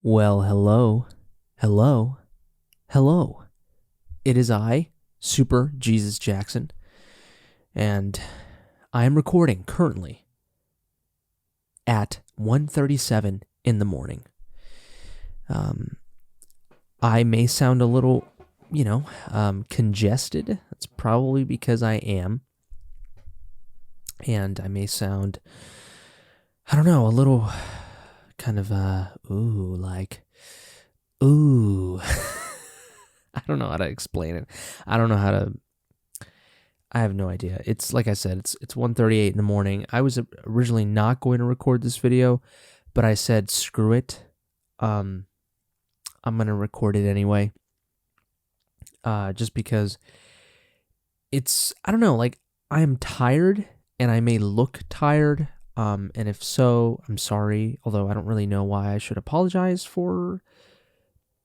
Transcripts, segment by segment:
Well, hello, hello. It is I, SuperJesusJackson, and I am recording currently at 1:37 in the morning. I may sound a little, congested. That's probably because I am. And I may sound, a little kind of, ooh. I don't know how to explain it. I have no idea. It's like I said, it's 1:38 in the morning. I was originally not going to record this video, but I said, screw it. I'm going to record it anyway. Just because I don't know, I am tired and I may look tired. And if so, I'm sorry, although I don't really know why I should apologize for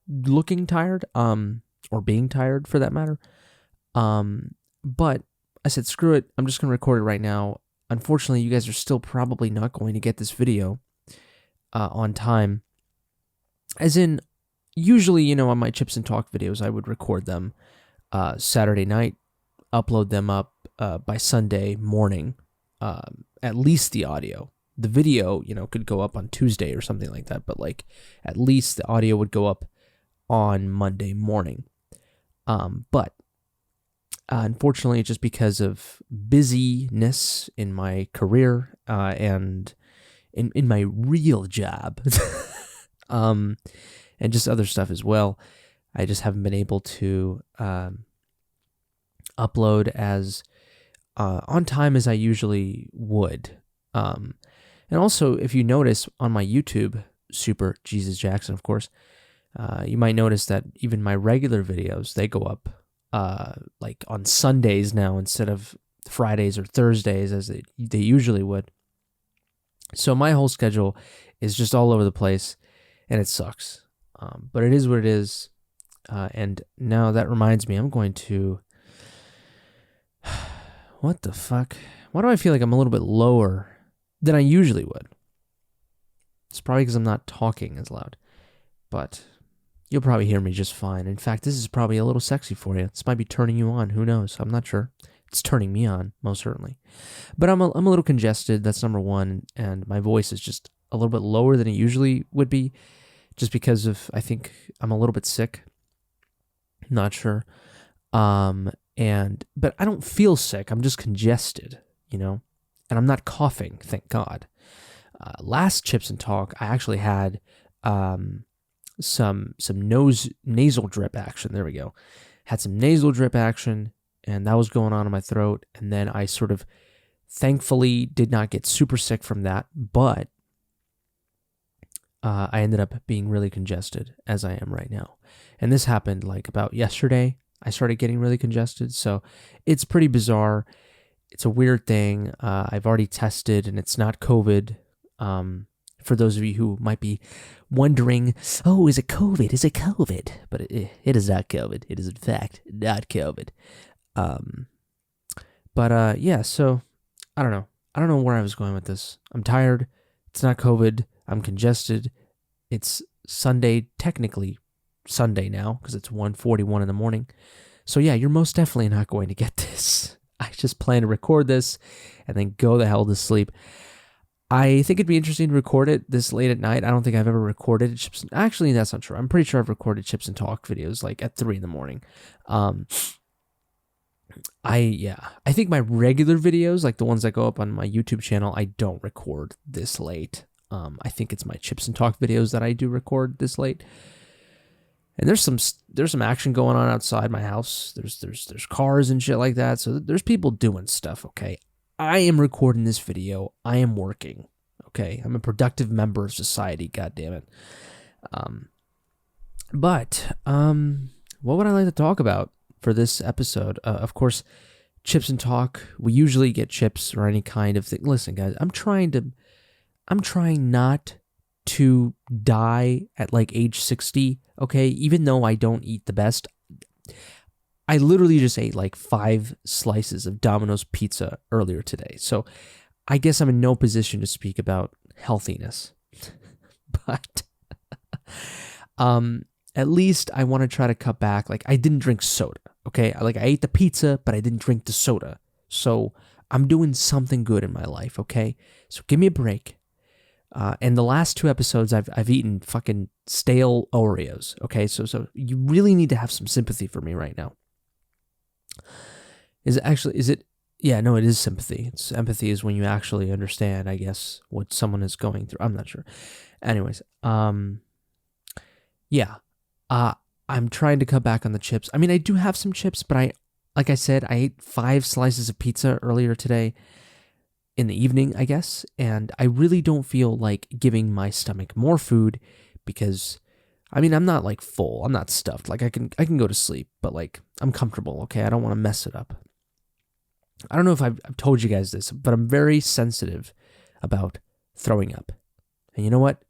looking tired, or being tired for that matter. But I said, screw it. I'm just going to record it right now. Unfortunately, you guys are still probably not going to get this video on time. As in, usually, on my Chips and Talk videos, I would record them Saturday night, upload them up by Sunday morning, at least the audio. The video, could go up on Tuesday or something like that, but at least the audio would go up on Monday morning. But unfortunately, just because of busyness in my career and in my real job, and just other stuff as well, I just haven't been able to upload as on time as I usually would. And also, if you notice on my YouTube, SuperJesusJackson, of course, you might notice that even my regular videos, they go up on Sundays now instead of Fridays or Thursdays as they usually would. So my whole schedule is just all over the place, and it sucks. But it is what it is. And now that reminds me, I'm going to... What the fuck? Why do I feel like I'm a little bit lower than I usually would? It's probably because I'm not talking as loud. But you'll probably hear me just fine. In fact, this is probably a little sexy for you. This might be turning you on. Who knows? I'm not sure. It's turning me on, most certainly. But I'm a little congested. That's number one. And my voice is just a little bit lower than it usually would be. Just because of, I think I'm a little bit sick. Not sure. But I don't feel sick. I'm just congested, and I'm not coughing, thank God. Last Chips and Talk, I actually had some nasal drip action. There we go. Had some nasal drip action, and that was going on in my throat. And then I sort of thankfully did not get super sick from that, but I ended up being really congested as I am right now. And this happened about yesterday. I started getting really congested, so it's pretty bizarre. It's a weird thing. I've already tested, and it's not COVID. For those of you who might be wondering, oh, is it COVID? Is it COVID? But it is not COVID. It is, in fact, not COVID. Yeah, so I don't know. I don't know where I was going with this. I'm tired. It's not COVID. I'm congested. It's Sunday, technically Sunday now, because it's 1:41 in the morning. So yeah, you're most definitely not going to get this. I just plan to record this and then go the hell to sleep. I think it'd be interesting to record it this late at night. I don't think I've ever recorded Chips. Actually, that's not true. I'm pretty sure I've recorded Chips and Talk videos at 3 in the morning. I think my regular videos, the ones that go up on my YouTube channel, I don't record this late. I think it's my Chips and Talk videos that I do record this late. And there's some action going on outside my house. There's cars and shit like that. So there's people doing stuff, okay? I am recording this video. I am working, okay? I'm a productive member of society, goddammit. But what would I like to talk about for this episode? Of course, Chips and Talk. We usually get chips or any kind of thing. Listen, guys, I'm trying not to die at age 60, okay? Even though I don't eat the best. I literally just ate 5 slices of Domino's pizza earlier today. So I guess I'm in no position to speak about healthiness. But At least I want to try to cut back. Like, I didn't drink soda, okay? I ate the pizza, but I didn't drink the soda. So I'm doing something good in my life, okay? So give me a break. And the last 2 episodes, I've eaten fucking stale Oreos, okay? So you really need to have some sympathy for me right now. Is it? Yeah, no, it is sympathy. Empathy is when you actually understand, I guess, what someone is going through. I'm not sure. Anyways, yeah. I'm trying to cut back on the chips. I mean, I do have some chips, but like I said, I ate 5 slices of pizza earlier today in the evening, I guess, and I really don't feel like giving my stomach more food because, I mean, I'm not like full. I'm not stuffed. Like I can go to sleep, but like I'm comfortable, okay? I don't want to mess it up. I don't know if I've told you guys this, but I'm very sensitive about throwing up. And you know what?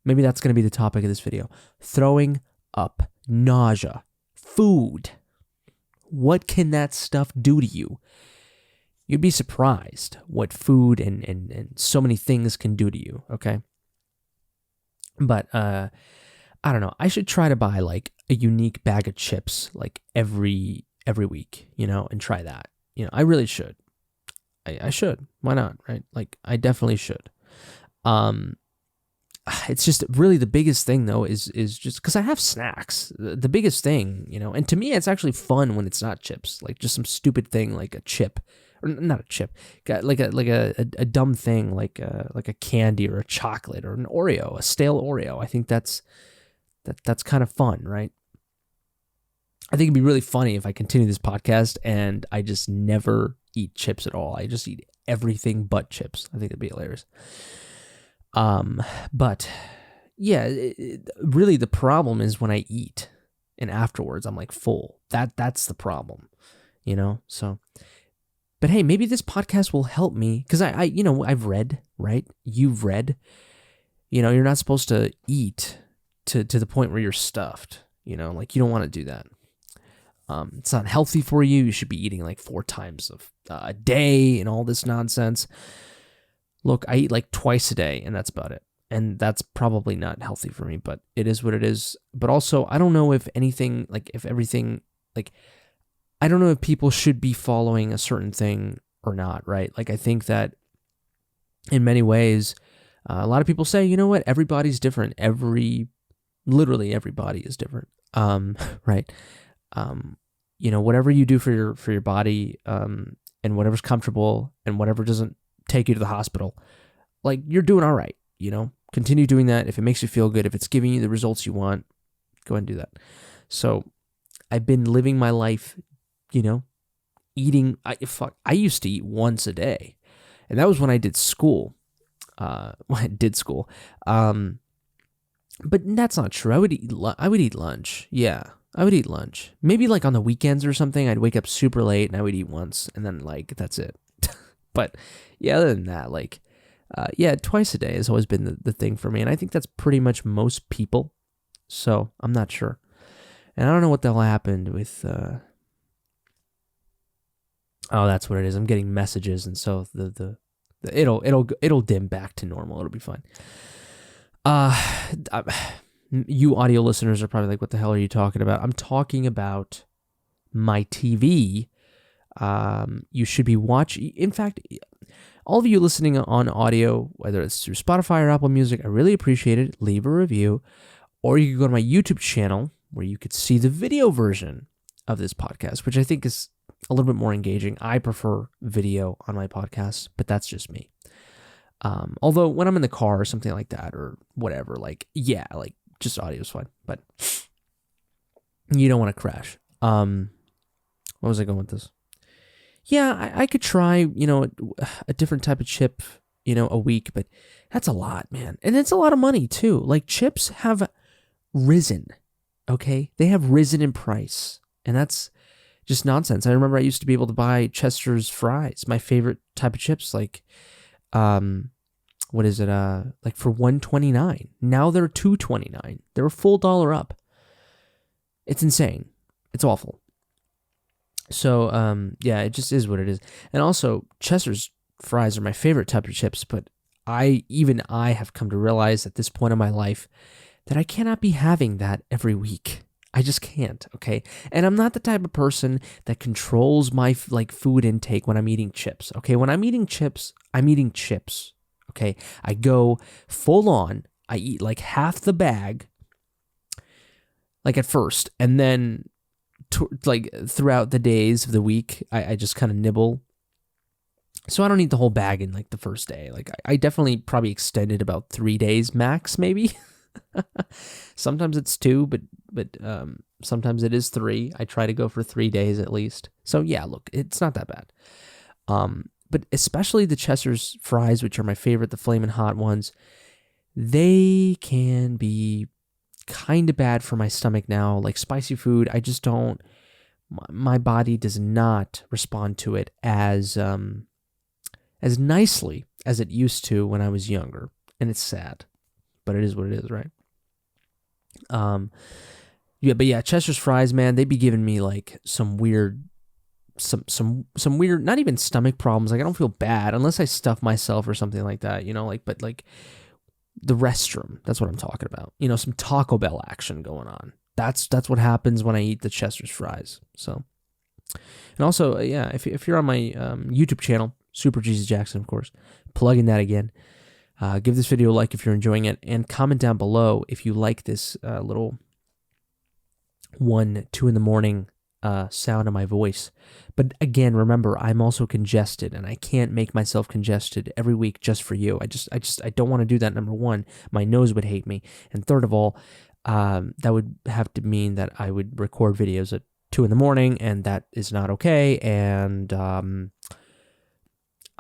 Maybe that's going to be the topic of this video. Throwing up, nausea, food. What can that stuff do to you? You'd be surprised what food and so many things can do to you, okay? But I don't know. I should try to buy like a unique bag of chips like every week, and try that. I really should. I should. Why not, right? Like, I definitely should. It's just really the biggest thing, though, is just because I have snacks. The biggest thing, and to me, it's actually fun when it's not chips, like just some stupid thing like a chip, or not a chip, like a dumb thing like a candy or a chocolate or an Oreo, a stale Oreo. I think that's kind of fun, right? I think it'd be really funny if I continue this podcast and I just never eat chips at all. I just eat everything but chips. I think it'd be hilarious. But yeah, really the problem is when I eat and afterwards I'm like full. That's the problem, so, but hey, maybe this podcast will help me. Cause I've read, right? You've read, you're not supposed to eat to the point where you're stuffed, like you don't want to do that. It's not healthy for you. You should be eating like 4 times a day and all this nonsense. Look, I eat like twice a day, and that's about it. And that's probably not healthy for me, but it is what it is. But also, I don't know if anything, like if everything, like, I don't know if people should be following a certain thing or not, right? Like, I think that in many ways, a lot of people say, you know what, everybody's different. Literally everybody is different, right? Whatever you do for your body, and whatever's comfortable and whatever doesn't take you to the hospital, like, you're doing all right, continue doing that. If it makes you feel good, if it's giving you the results you want, go ahead and do that. So I've been living my life, eating. I used to eat once a day, and that was when I did school. But that's not true. I would eat lunch. Yeah, I would eat lunch. Maybe like on the weekends or something, I'd wake up super late and I would eat once, and then like that's it. But yeah, other than that, like, twice a day has always been the thing for me, and I think that's pretty much most people. So I'm not sure, and I don't know what the hell happened with. Oh, that's what it is. I'm getting messages, and so it'll dim back to normal. It'll be fine. You audio listeners are probably like, what the hell are you talking about? I'm talking about my TV. You should be watching. In fact, all of you listening on audio, whether it's through Spotify or Apple Music, I really appreciate it. Leave a review, or you can go to my YouTube channel where you could see the video version of this podcast, which I think is a little bit more engaging. I prefer video on my podcast, but that's just me. Although when I'm in the car or something like that or whatever, like, yeah, like just audio is fine, but you don't want to crash. What was I going with this? Yeah, I could try, a different type of chip, a week, but that's a lot, man. And it's a lot of money too. Like, chips have risen, okay? They have risen in price, and that's just nonsense. I remember I used to be able to buy Chester's fries, my favorite type of chips, like, what is it? Like for $1.29. Now they're $2.29. They're a full dollar up. It's insane. It's awful. So, yeah, it just is what it is. And also, Chester's fries are my favorite type of chips, but I have come to realize at this point in my life that I cannot be having that every week. I just can't, okay? And I'm not the type of person that controls my food intake when I'm eating chips, okay? When I'm eating chips, okay? I go full on. I eat like half the bag, like at first, and then throughout the days of the week, I just kind of nibble. So I don't eat the whole bag in like the first day. Like I definitely probably extended about 3 days max, maybe. Sometimes it's 2, but sometimes it is 3. I try to go for 3 days at least. So yeah, look, it's not that bad. But especially the Chester's fries, which are my favorite, the Flamin' Hot ones, they can be kind of bad for my stomach now. Like spicy food, I just don't. My body does not respond to it as nicely as it used to when I was younger, and it's sad. But it is what it is, right? Yeah, Chester's fries, man, they be giving me like some weird, not even stomach problems. Like I don't feel bad unless I stuff myself or something like that, but the restroom, that's what I'm talking about. Some Taco Bell action going on. That's what happens when I eat the Chester's fries. So, and also, yeah, if you're on my YouTube channel, SuperJesusJackson, of course, plugging that again. Give this video a like if you're enjoying it, and comment down below if you like this little 1, 2 in the morning sound of my voice. But again, remember, I'm also congested, and I can't make myself congested every week just for you. I don't want to do that. Number one, my nose would hate me, and third of all, that would have to mean that I would record videos at 2 in the morning, and that is not okay. And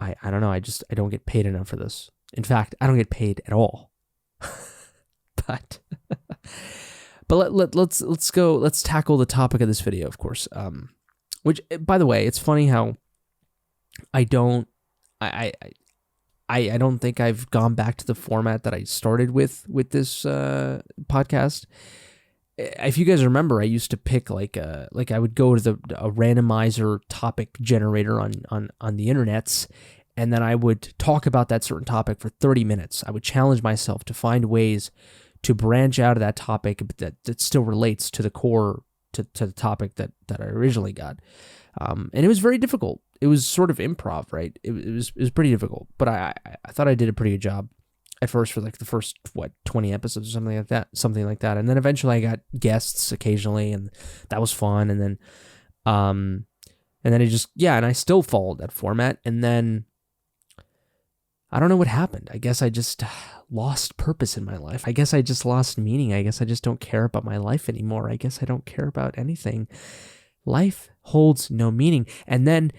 I don't know. I don't get paid enough for this. In fact, I don't get paid at all. but let's go. Let's tackle the topic of this video, of course. Which, by the way, it's funny how I don't think I've gone back to the format that I started with this podcast. If you guys remember, I used to pick like I would go to a randomizer topic generator on the internets. And then I would talk about that certain topic for 30 minutes. I would challenge myself to find ways to branch out of that topic that still relates to the core, to the topic that I originally got. And it was very difficult. It was sort of improv, right? It was pretty difficult. But I thought I did a pretty good job at first for like the first, 20 episodes or something like that. And then eventually I got guests occasionally, and that was fun. And then it just, and I still followed that format. And then I don't know what happened. I guess I just lost purpose in my life. I guess I just lost meaning. I guess I just don't care about my life anymore. I guess I don't care about anything. Life holds no meaning. And then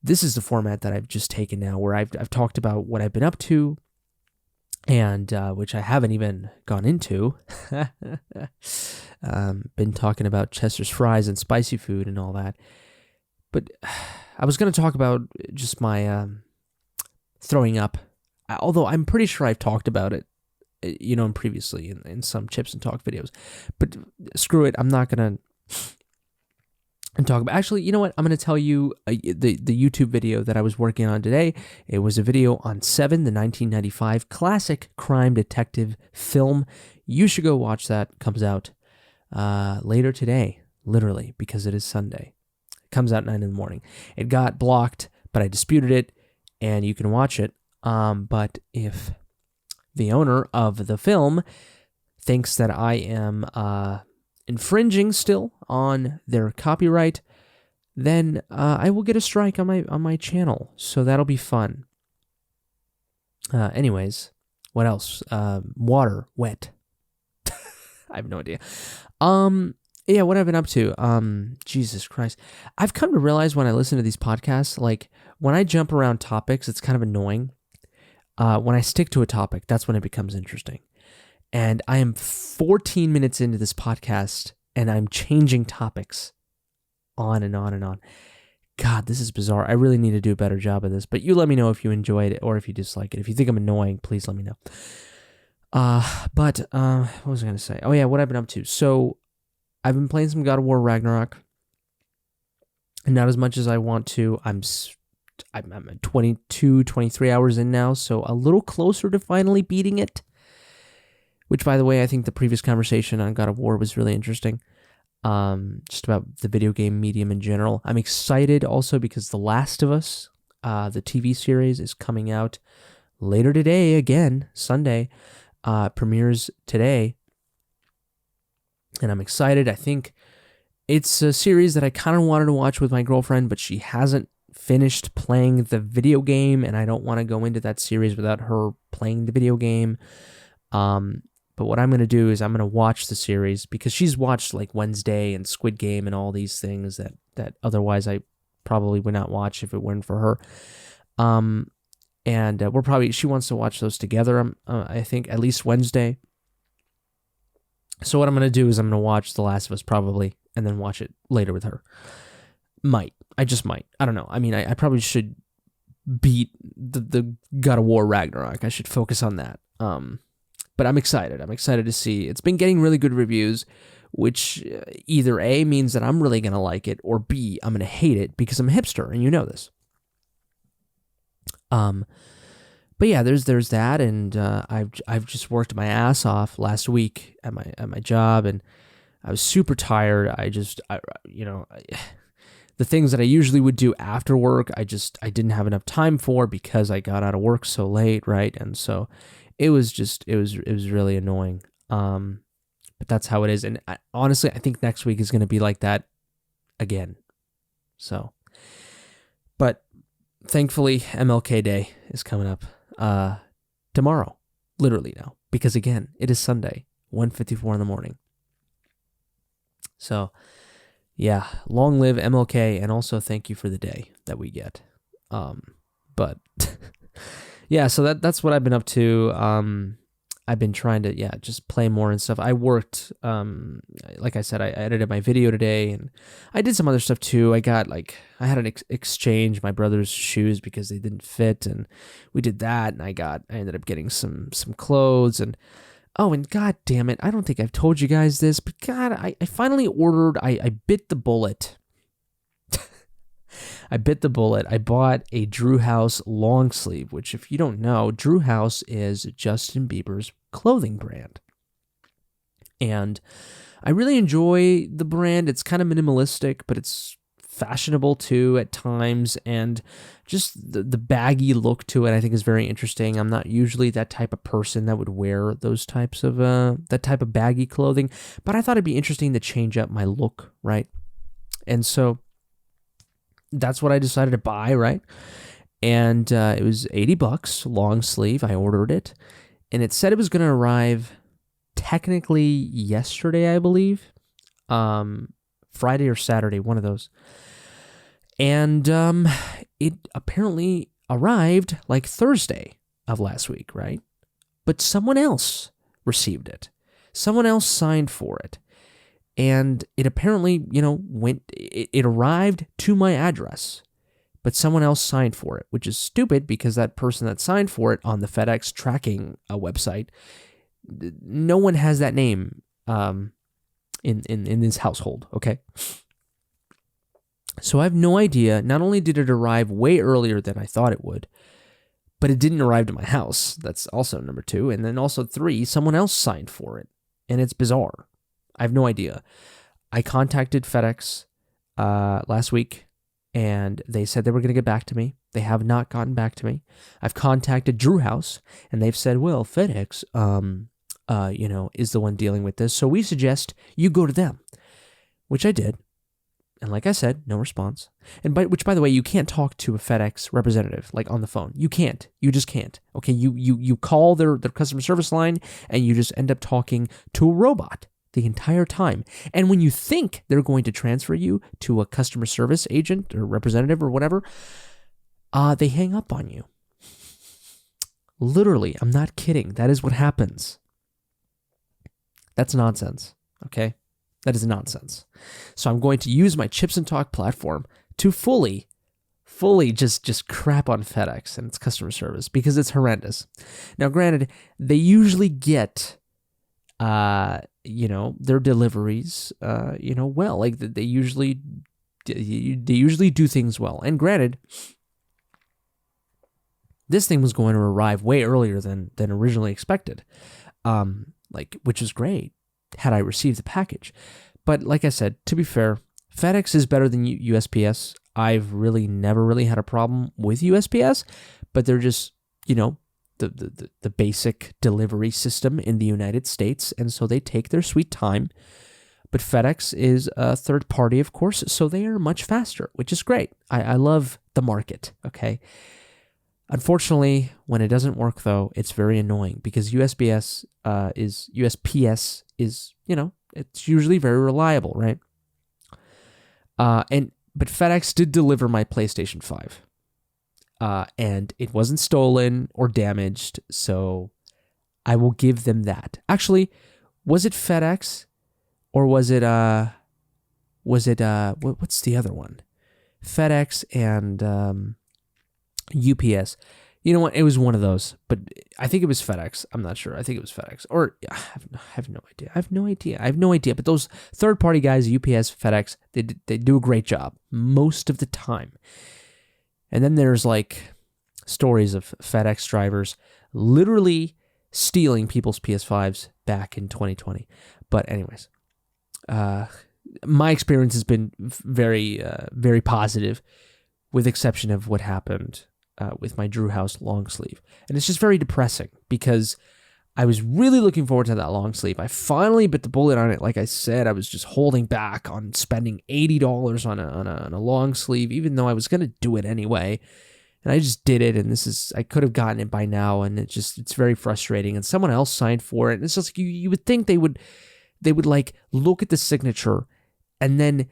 this is the format that I've just taken now, where I've talked about what I've been up to, and which I haven't even gone into. Been talking about Chester's fries and spicy food and all that. But I was going to talk about just my throwing up, although I'm pretty sure I've talked about it, previously in some Chips and Talk videos. But screw it, I'm not gonna talk about. Actually, you know what? I'm gonna tell you the YouTube video that I was working on today. It was a video on Seven, the 1995 classic crime detective film. You should go watch that. Comes out later today, literally, because it is Sunday. It comes out 9 in the morning. It got blocked, but I disputed it. And you can watch it, but if the owner of the film thinks that I am infringing still on their copyright, then I will get a strike on my channel. So that'll be fun. Anyways, what else? Water, wet. I have no idea. Yeah, what I've been up to. Jesus Christ. I've come to realize when I listen to these podcasts, like when I jump around topics, it's kind of annoying. When I stick to a topic, that's when it becomes interesting. And I am 14 minutes into this podcast, and I'm changing topics on and on and on. God, this is bizarre. I really need to do a better job of this. But you let me know if you enjoyed it or if you dislike it. If you think I'm annoying, please let me know. But what was I going to say? Oh, yeah, what I've been up to. So I've been playing some God of War Ragnarok. And not as much as I want to. I'm 22, 23 hours in now, so a little closer to finally beating it. which, by the way, I think the previous conversation on God of War was really interesting. Just about the video game medium in general. I'm excited also because The Last of Us, the TV series, is coming out later today, again, Sunday. Premieres today. And I'm excited. I think it's a series that I kind of wanted to watch with my girlfriend, but she hasn't finished playing the video game, and I don't want to go into that series without her playing the video game. But what I'm going to do is I'm going to watch the series because she's watched like Wednesday and Squid Game and all these things that otherwise I probably would not watch if it weren't for her. And she wants to watch those together, I think, at least Wednesday. So what I'm going to do is I'm going to watch The Last of Us probably, and then watch it later with her. I just might. I don't know. I mean, I probably should beat the God of War Ragnarok. I should focus on that. But I'm excited. I'm excited to see. It's been getting really good reviews, which either A, means that I'm really going to like it, or B, I'm going to hate it because I'm a hipster, and you know this. But yeah, there's that, and I've just worked my ass off last week at my job, and I was super tired. The things that I usually would do after work, I didn't have enough time for because I got out of work so late, right? And so it was really annoying. But that's how it is, and honestly, I think next week is going to be like that again. So, but thankfully, MLK Day is coming up tomorrow, literally now, because again, it is Sunday, 1:54 in the morning. So, yeah, long live MLK, and also thank you for the day that we get. But yeah, so that's what I've been up to. I've been trying to, just play more and stuff. I worked, like I said, I edited my video today, and I did some other stuff too. I had an exchange my brother's shoes because they didn't fit, and we did that, and I ended up getting some clothes, and god damn it, I don't think I've told you guys this, but god, I finally ordered, I bit the bullet. I bit the bullet. I bought a Drew House long sleeve, which, if you don't know, Drew House is Justin Bieber's clothing brand. And I really enjoy the brand. It's kind of minimalistic, but it's fashionable too at times, and just the baggy look to it I think is very interesting. I'm not usually that type of person that would wear those types of that type of baggy clothing, but I thought it'd be interesting to change up my look, right? And so that's what I decided to buy, right? And it was $80, long sleeve. I ordered it, and it said it was going to arrive technically yesterday, I believe, Friday or Saturday, one of those. And it apparently arrived like Thursday of last week, right? But someone else received it. Someone else signed for it. And it apparently, it arrived to my address, but someone else signed for it, which is stupid because that person that signed for it on the FedEx tracking website, no one has that name in this household, okay? So I have no idea. Not only did it arrive way earlier than I thought it would, but it didn't arrive to my house. That's also number 2. And then also 3, someone else signed for it, and it's bizarre. I have no idea. I contacted FedEx last week, and they said they were going to get back to me. They have not gotten back to me. I've contacted Drew House, and they've said, well, FedEx, is the one dealing with this, so we suggest you go to them, which I did. And like I said, no response. And by the way, you can't talk to a FedEx representative like on the phone. You can't. You just can't. Okay, you call their customer service line, and you just end up talking to a robot the entire time. And when you think they're going to transfer you to a customer service agent or representative or whatever, they hang up on you. Literally, I'm not kidding. That is what happens. That's nonsense, okay? That is nonsense. So I'm going to use my Chips and Talk platform to fully just crap on FedEx and its customer service because it's horrendous. Now, granted, they usually get their deliveries, well. Like they usually do things well. And granted, this thing was going to arrive way earlier than originally expected. which is great had I received the package. But like I said, to be fair, FedEx is better than USPS. I've really never really had a problem with USPS, but they're just, the basic delivery system in the United States, and so they take their sweet time. But FedEx is a third party, of course, so they are much faster, which is great. I love the market, okay? Unfortunately, when it doesn't work, though, it's very annoying because USPS is, it's usually very reliable, right? But FedEx did deliver my PlayStation 5. And it wasn't stolen or damaged, so I will give them that. Actually, was it FedEx or was it what's the other one? FedEx and UPS. You know what? It was one of those, but I think it was FedEx. I'm not sure. I think it was FedEx, or I have no idea. I have no idea. But those third-party guys, UPS, FedEx, they do a great job most of the time. And then there's stories of FedEx drivers literally stealing people's PS5s back in 2020. But anyways, my experience has been very, very positive, with exception of what happened with my Drew House long sleeve. And it's just very depressing because I was really looking forward to that long sleeve. I finally bit the bullet on it. Like I said, I was just holding back on spending $80 on a long sleeve, even though I was going to do it anyway. And I just did it, and I could have gotten it by now, and it's very frustrating. And someone else signed for it, and it's just you would think they would look at the signature, and then,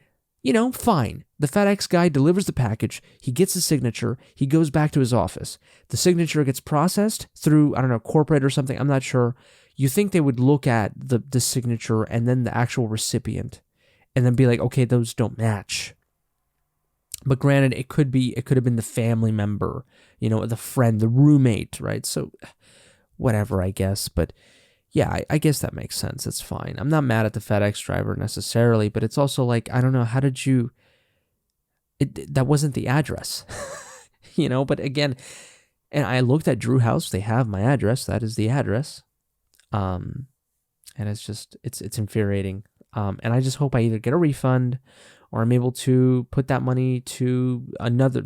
fine. The FedEx guy delivers the package, he gets the signature, he goes back to his office. The signature gets processed through, I don't know, corporate or something, I'm not sure. You think they would look at the signature and then the actual recipient, and then be like, okay, those don't match. But granted, it could have been the family member, the friend, the roommate, right? So whatever, I guess. But yeah, I guess that makes sense. It's fine. I'm not mad at the FedEx driver necessarily, but it's also I don't know, how did you... that wasn't the address, but again, and I looked at Drew House, they have my address, that is the address. And it's just, it's infuriating. And I just hope I either get a refund or I'm able to put that money to another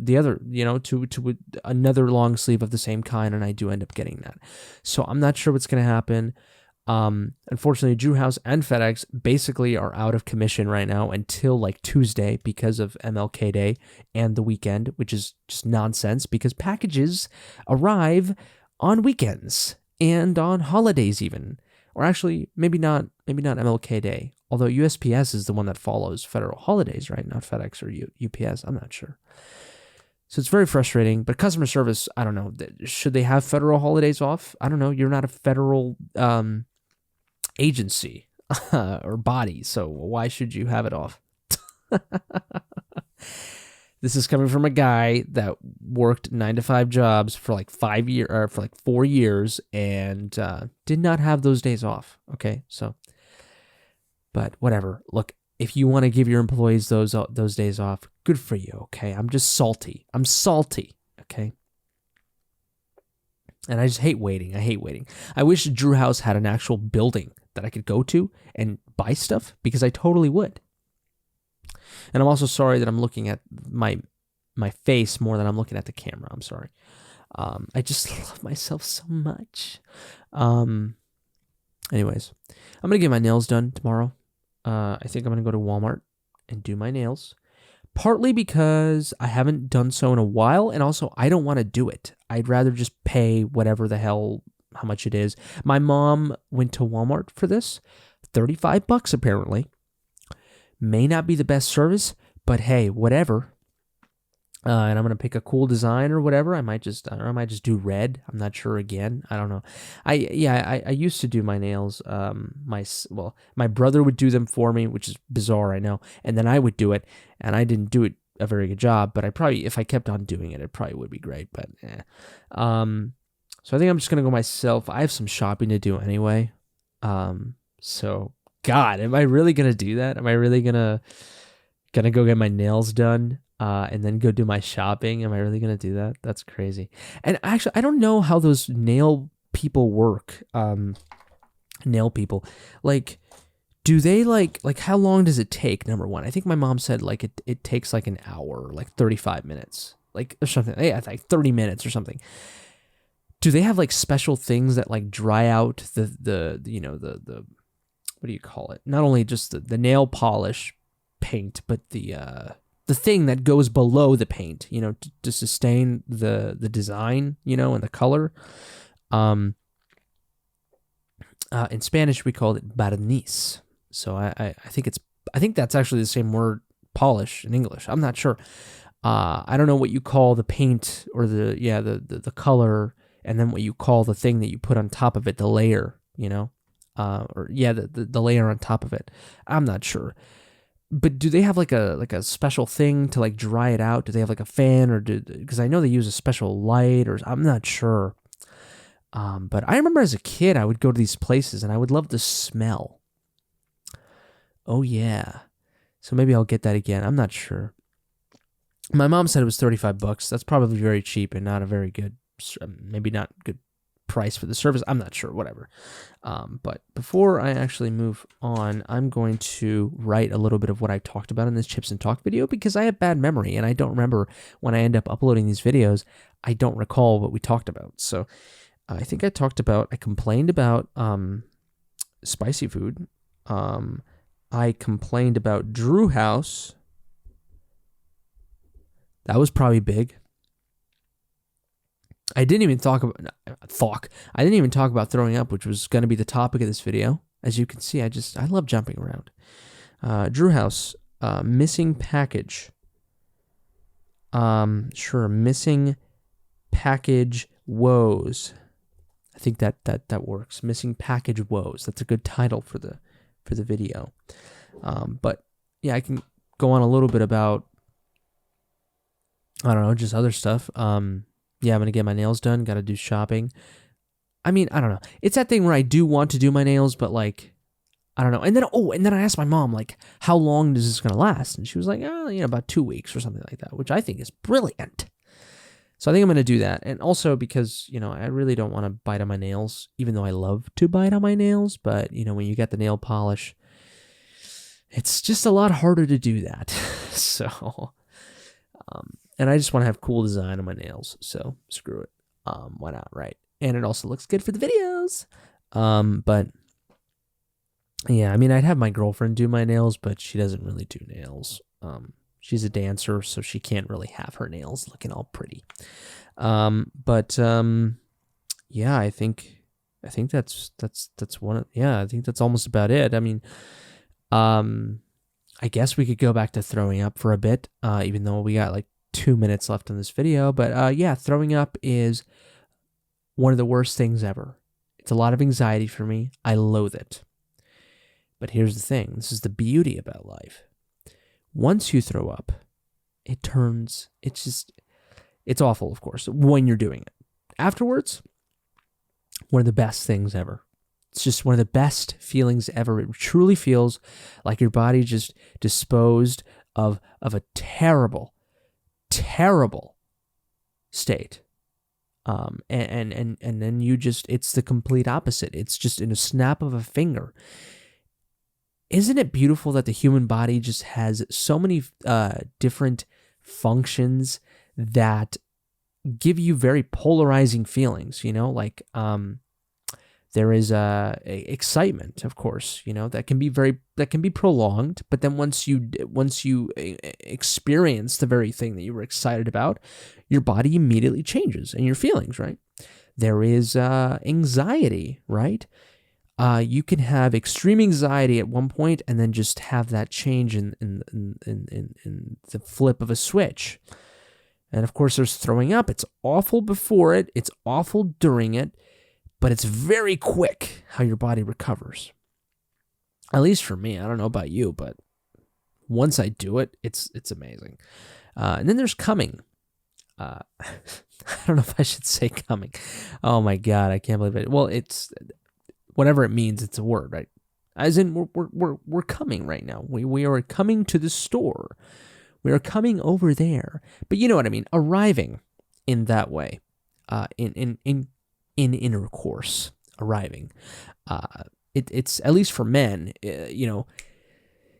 long sleeve of the same kind, and I do end up getting that. So I'm not sure what's going to happen. Unfortunately, Drew House and FedEx basically are out of commission right now until Tuesday because of MLK Day and the weekend, which is just nonsense because packages arrive on weekends and on holidays even. Or actually, maybe not MLK Day, although USPS is the one that follows federal holidays, right? Not FedEx or UPS. I'm not sure. So it's very frustrating, but customer service, I don't know. Should they have federal holidays off? I don't know. You're not a federal agency or body, so why should you have it off? This is coming from a guy that worked 9-to-5 jobs for 5 years, or for 4 years, and did not have those days off. Okay, so, but whatever. Look, if you want to give your employees those days off, good for you. Okay, I'm just salty. I'm salty. Okay, and I just hate waiting. I hate waiting. I wish Drew House had an actual building that I could go to and buy stuff, because I totally would. And I'm also sorry that I'm looking at my face more than I'm looking at the camera. I'm sorry. I just love myself so much. Anyways, I'm going to get my nails done tomorrow. I think I'm going to go to Walmart and do my nails. Partly because I haven't done so in a while, and also I don't want to do it. I'd rather just pay whatever the hell, how much it is. My mom went to Walmart for this. $35 apparently. May not be the best service, but hey, whatever. And I'm gonna pick a cool design or whatever. I might just do red. I'm not sure again. I don't know. I used to do my nails. My brother would do them for me, which is bizarre, I know. And then I would do it, and I didn't do it a very good job. But if I kept on doing it, it probably would be great. But so I think I'm just gonna go myself. I have some shopping to do anyway. So. God, am I really gonna do that? Am I really gonna go get my nails done and then go do my shopping? Am I really gonna do that? That's crazy. And actually, I don't know how those nail people work. nail people. Like, do they like how long does it take? Number one, I think my mom said like it takes like an hour, like 35 minutes, like or something. Yeah, like 30 minutes or something. Do they have like special things that like dry out the you know the what do you call it? Not only just the nail polish paint, but the thing that goes below the paint, you know, to sustain the design, you know, and the color. In Spanish we call it barniz. So I think that's actually the same word, polish, in English. I'm not sure. I don't know what you call the paint or the color, and then what you call the thing that you put on top of it, the layer, you know, the layer on top of it. I'm not sure. But do they have like a special thing to like dry it out? Do they have like a fan, or because I know they use a special light, or I'm not sure. But I remember as a kid, I would go to these places and I would love the smell. Oh yeah. So maybe I'll get that again. I'm not sure. My mom said it was $35. That's probably very cheap and not a very good, maybe not good price for the service. I'm not sure, whatever. But before I actually move on, I'm going to write a little bit of what I talked about in this Chips and Talk video, because I have bad memory and I don't remember when I end up uploading these videos. I don't recall what we talked about. So I think I complained about spicy food. I complained about Drew House. That was probably big. I didn't even talk about throwing up, which was going to be the topic of this video. As you can see, I love jumping around. Drew House, missing package. Sure, missing package woes. I think that works. Missing package woes. That's a good title for the video. But yeah, I can go on a little bit about, I don't know, just other stuff. Yeah, I'm gonna get my nails done. Got to do shopping. I mean, I don't know. It's that thing where I do want to do my nails, but like, I don't know. And then I asked my mom, like, how long is this gonna last? And she was like, about 2 weeks or something like that, which I think is brilliant. So I think I'm going to do that. And also because, I really don't want to bite on my nails, even though I love to bite on my nails. But, when you get the nail polish, it's just a lot harder to do that. So, and I just want to have cool design on my nails. So screw it. Why not, right? And it also looks good for the videos. But yeah, I mean, I'd have my girlfriend do my nails, but she doesn't really do nails. She's a dancer, so she can't really have her nails looking all pretty. Yeah, I think that's one of, I think that's almost about it. I mean, I guess we could go back to throwing up for a bit, even though we got like 2 minutes left in this video. But yeah, throwing up is one of the worst things ever. It's a lot of anxiety for me. I loathe it. But here's the thing. This is the beauty about life. Once you throw up, it's awful, of course, when you're doing it. Afterwards, one of the best things ever. It's just one of the best feelings ever. It truly feels like your body just disposed of a terrible, terrible state. And then it's the complete opposite. It's just in a snap of a finger. Isn't it beautiful that the human body just has so many different functions that give you very polarizing feelings, like there is excitement, of course, that can be prolonged, but then once you experience the very thing that you were excited about, your body immediately changes and your feelings, right? There is anxiety, right? You can have extreme anxiety at one point and then just have that change in the flip of a switch. And of course, there's throwing up. It's awful before it. It's awful during it. But it's very quick how your body recovers. At least for me. I don't know about you, but once I do it, it's amazing. And then there's coming. I don't know if I should say coming. Oh my God, I can't believe it. Well, it's whatever it means. It's a word, right? As in, we're coming right now. We are coming to the store. We are coming over there. But you know what I mean. Arriving in that way. In intercourse, arriving. it's at least for men,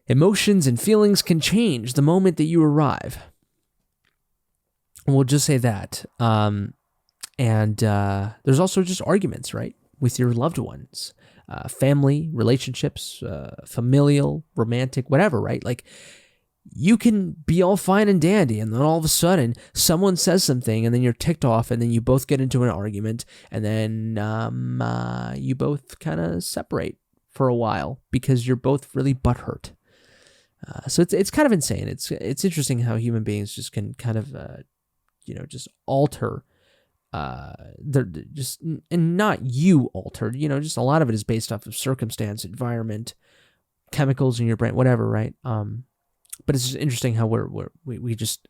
emotions and feelings can change the moment that you arrive. We'll just say that. And there's also just arguments, right, with your loved ones, family, relationships, familial, romantic, whatever, right? Like, you can be all fine and dandy, and then all of a sudden, someone says something, and then you're ticked off, and then you both get into an argument, and then you both kind of separate for a while because you're both really butthurt. So it's kind of insane. It's interesting how human beings just can kind of just alter. They're just, and not you altered. Just a lot of it is based off of circumstance, environment, chemicals in your brain, whatever, right? But it's just interesting how we just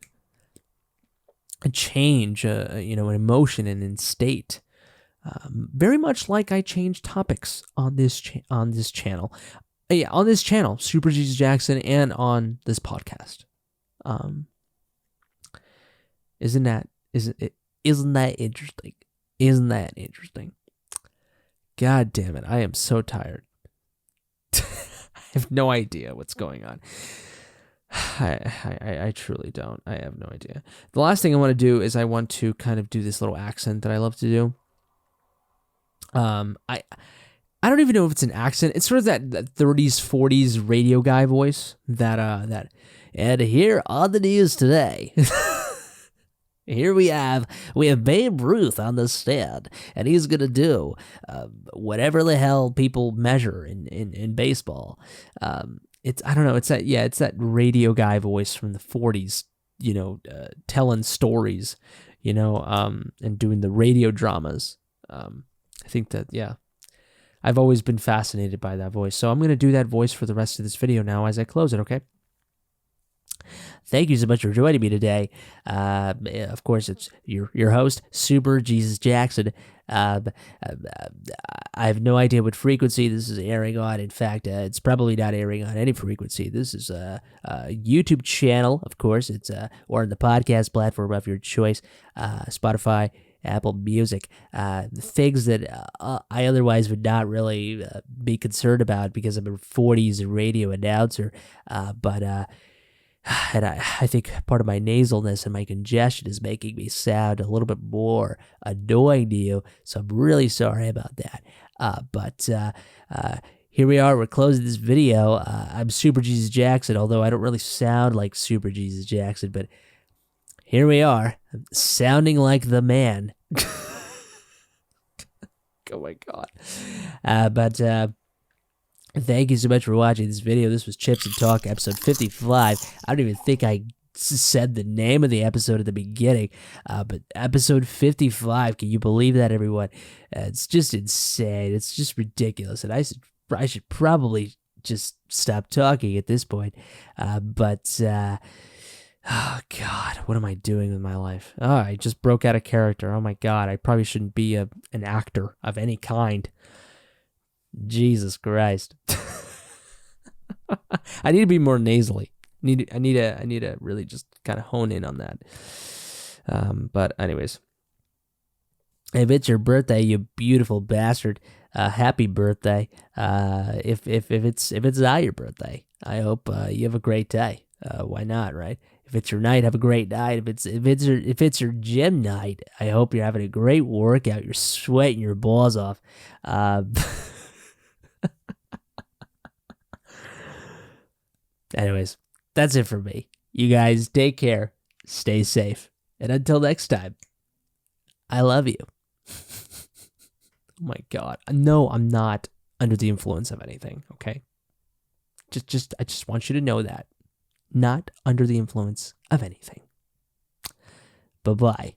change, an emotion and in state, very much like I change topics on this channel. Yeah, on this channel, SuperJesusJackson, and on this podcast. Isn't that interesting? Isn't that interesting? God damn it! I am so tired. I have no idea what's going on. I truly don't. I have no idea. The last thing I want to do is I want to kind of do this little accent that I love to do. I don't even know if it's an accent. It's sort of that 30s, 40s radio guy voice that and here on the news today. Here we have Babe Ruth on the stand, and he's gonna do whatever the hell people measure in baseball. It's that radio guy voice from the 40s, telling stories, and doing the radio dramas. I think that, yeah, I've always been fascinated by that voice. So I'm going to do that voice for the rest of this video now as I close it, okay? Thank you so much for joining me today. Of course, it's your host, SuperJesusJackson. I have no idea what frequency this is airing on. In fact, it's probably not airing on any frequency. This is a YouTube channel, of course. It's or the podcast platform of your choice, Spotify, Apple Music, things that I otherwise would not really be concerned about because I'm a 40s radio announcer. And I think part of my nasalness and my congestion is making me sound a little bit more annoying to you, so I'm really sorry about that. But here we are. We're closing this video. I'm SuperJesusJackson, although I don't really sound like SuperJesusJackson, but here we are, sounding like the man. Oh my God. Thank you so much for watching this video. This was Chips and Talk, episode 55. I don't even think I said the name of the episode at the beginning, but episode 55. Can you believe that, everyone? It's just insane. It's just ridiculous, and I should probably just stop talking at this point. Oh God, what am I doing with my life? Oh, I just broke out of character. Oh my God, I probably shouldn't be an actor of any kind. Jesus Christ. I need to be more nasally. I need to really just kind of hone in on that. But anyways, if it's your birthday, you beautiful bastard, happy birthday. If it's not your birthday, I hope you have a great day. Why not, right? If it's your night, have a great night. If it's your gym night, I hope you're having a great workout. You're sweating your balls off. Anyways, that's it for me. You guys take care, stay safe, and until next time, I love you. Oh my God. No, I'm not under the influence of anything, okay? I just want you to know that. Not under the influence of anything. Bye-bye.